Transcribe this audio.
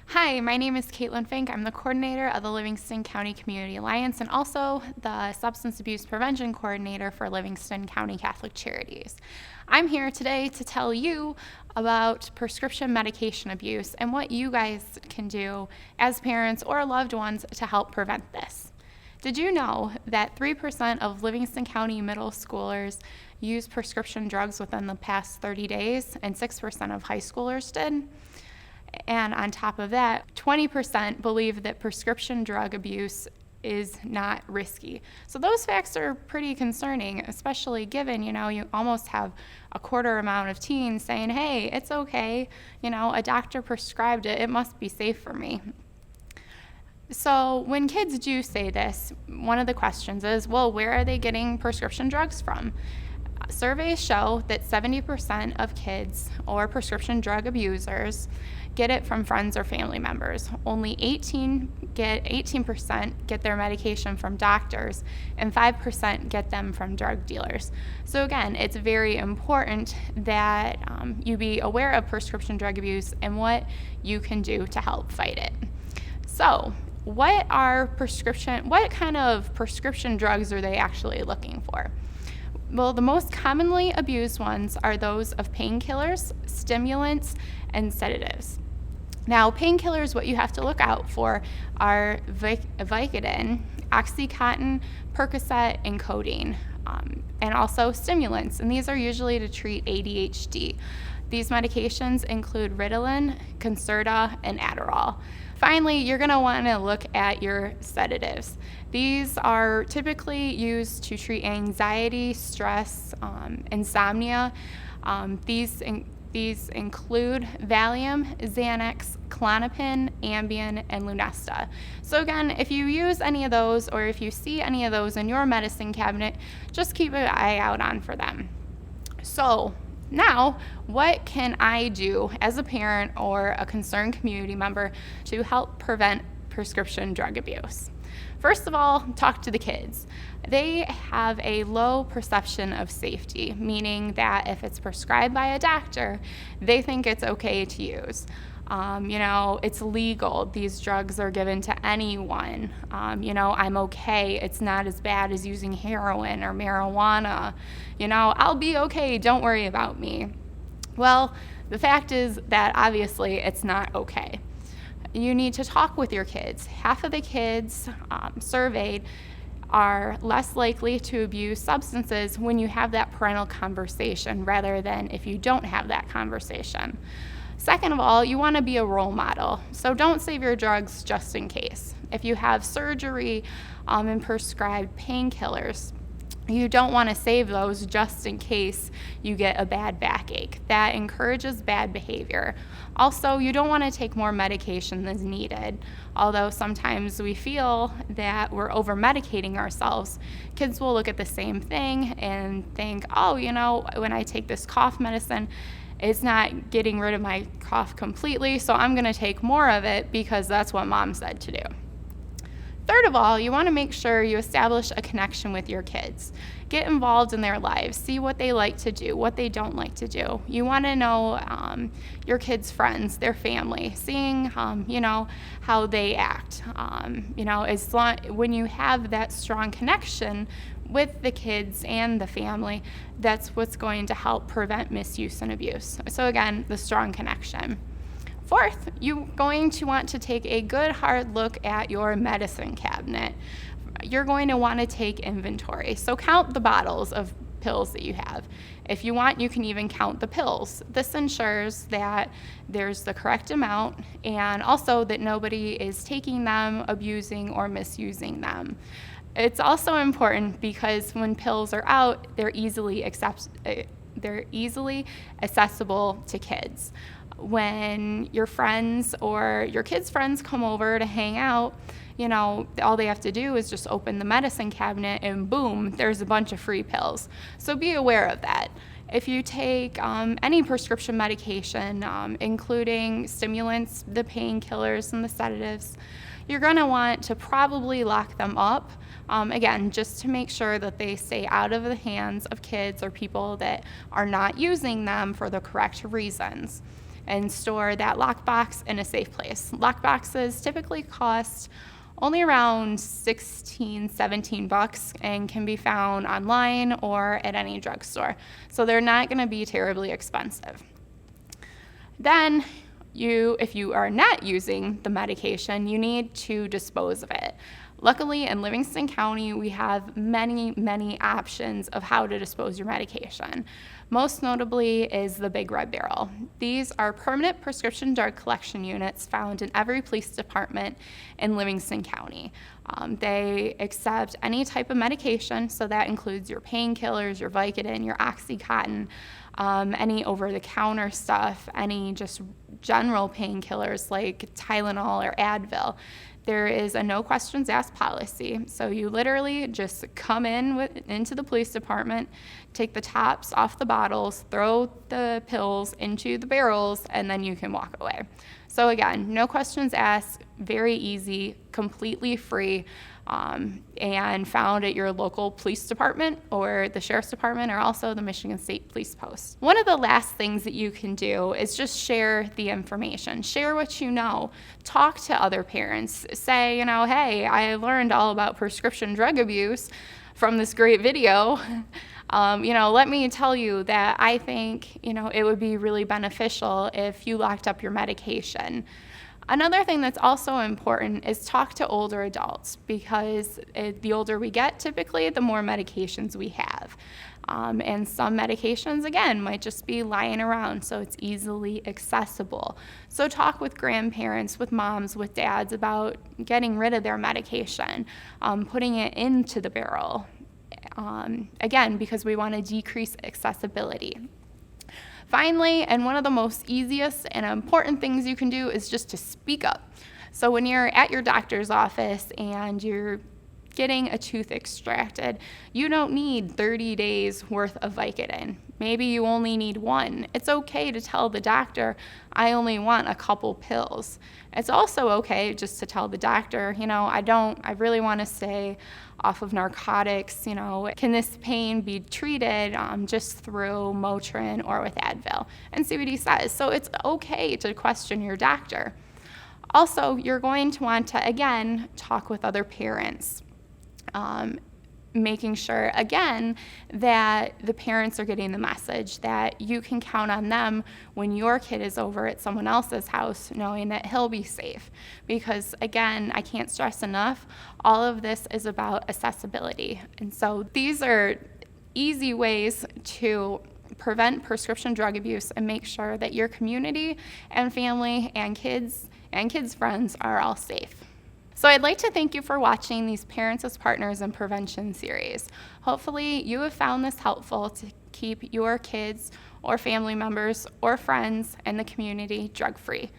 Hi, my name is Caitlin Fink. I'm the coordinator of the Livingston County Community Alliance and also the Substance Abuse Prevention Coordinator for Livingston County Catholic Charities. I'm here today to tell you about prescription medication abuse and what you guys can do as parents or loved ones to help prevent this. Did you know that 3% of Livingston County middle schoolers use prescription drugs within the past 30 days and 6% of high schoolers did? And on top of that, 20% believe that prescription drug abuse is not risky. So those facts are pretty concerning, especially given, you almost have a quarter amount of teens saying, hey, it's okay, a doctor prescribed it, it must be safe for me. So when kids do say this, one of the questions is, well, where are they getting prescription drugs from? Surveys show that 70% of kids or prescription drug abusers get it from friends or family members. Only 18% get their medication from doctors, and 5% get them from drug dealers. So again, it's very important that you be aware of prescription drug abuse and what you can do to help fight it. So, what kind of prescription drugs are they actually looking for? Well, the most commonly abused ones are those of painkillers, stimulants, and sedatives. Now, painkillers, what you have to look out for are Vicodin, Oxycontin, Percocet, and codeine, and also stimulants, and these are usually to treat ADHD. These medications include Ritalin, Concerta, and Adderall. Finally, you're going to want to look at your sedatives. These are typically used to treat anxiety, stress, insomnia. These include Valium, Xanax, Klonopin, Ambien, and Lunesta. So again, if you use any of those or if you see any of those in your medicine cabinet, just keep an eye out on for them. So now, what can I do as a parent or a concerned community member to help prevent prescription drug abuse? First of all, talk to the kids. They have a low perception of safety, meaning that if it's prescribed by a doctor, they think it's okay to use. It's legal. These drugs are given to anyone. I'm okay. It's not as bad as using heroin or marijuana. I'll be okay. Don't worry about me. Well, the fact is that obviously it's not okay. You need to talk with your kids. Half of the kids surveyed are less likely to abuse substances when you have that parental conversation rather than if you don't have that conversation. Second of all, you want to be a role model. So don't save your drugs just in case. If you have surgery and prescribed painkillers, you don't want to save those just in case you get a bad backache. That encourages bad behavior. Also, you don't want to take more medication than needed. Although sometimes we feel that we're over-medicating ourselves, kids will look at the same thing and think, when I take this cough medicine, it's not getting rid of my cough completely, so I'm going to take more of it because that's what mom said to do. Third of all, you want to make sure you establish a connection with your kids. Get involved in their lives. See what they like to do, what they don't like to do. You want to know your kids' friends, their family, seeing, how they act. When you have that strong connection with the kids and the family, that's what's going to help prevent misuse and abuse. So again, the strong connection. Fourth, you're going to want to take a good hard look at your medicine cabinet. You're going to want to take inventory. So count the bottles of pills that you have. If you want, you can even count the pills. This ensures that there's the correct amount and also that nobody is taking them, abusing, or misusing them. It's also important because when pills are out, they're easily accessible to kids. When your friends or your kids' friends come over to hang out, all they have to do is just open the medicine cabinet and boom, there's a bunch of free pills. So be aware of that. If you take any prescription medication, including stimulants, the painkillers, and the sedatives, you're going to want to probably lock them up, again, just to make sure that they stay out of the hands of kids or people that are not using them for the correct reasons. and store that lockbox in a safe place. Lockboxes typically cost only around $16-17 and can be found online or at any drugstore. So they're not going to be terribly expensive. Then if you are not using the medication, you need to dispose of it. Luckily, in Livingston County, we have many options of how to dispose your medication. Most notably is the Big Red Barrel. These are permanent prescription drug collection units found in every police department in Livingston County. They accept any type of medication, so that includes your painkillers, your Vicodin, your Oxycontin, any over-the-counter stuff, any just general painkillers like Tylenol or Advil. There is a no questions asked policy, so you literally just come into the police department, take the tops off the bottles, throw the pills into the barrels, and then you can walk away. So again, no questions asked, very easy, completely free, and found at your local police department or the sheriff's department or also the Michigan State Police Post. One of the last things that you can do is just share the information. Share what you know. Talk to other parents. Say, hey, I learned all about prescription drug abuse from this great video. Let me tell you that I think, it would be really beneficial if you locked up your medication. Another thing that's also important is talk to older adults, because the older we get, typically, the more medications we have. And some medications, again, might just be lying around, so it's easily accessible. So talk with grandparents, with moms, with dads about getting rid of their medication, putting it into the barrel. Again, because we want to decrease accessibility. Finally, and one of the most easiest and important things you can do is just to speak up. So when you're at your doctor's office and you're getting a tooth extracted, you don't need 30 days worth of Vicodin. Maybe you only need one. It's okay to tell the doctor, I only want a couple pills. It's also okay just to tell the doctor, I really want to stay off of narcotics. Can this pain be treated just through Motrin or with Advil? And see what he says. So it's okay to question your doctor. Also, you're going to want to, again, talk with other parents. Making sure, again, that the parents are getting the message that you can count on them when your kid is over at someone else's house, knowing that he'll be safe. Because, again, I can't stress enough, all of this is about accessibility. And so these are easy ways to prevent prescription drug abuse and make sure that your community and family and kids' friends are all safe. So I'd like to thank you for watching these Parents as Partners in Prevention series. Hopefully you have found this helpful to keep your kids or family members or friends in the community drug-free.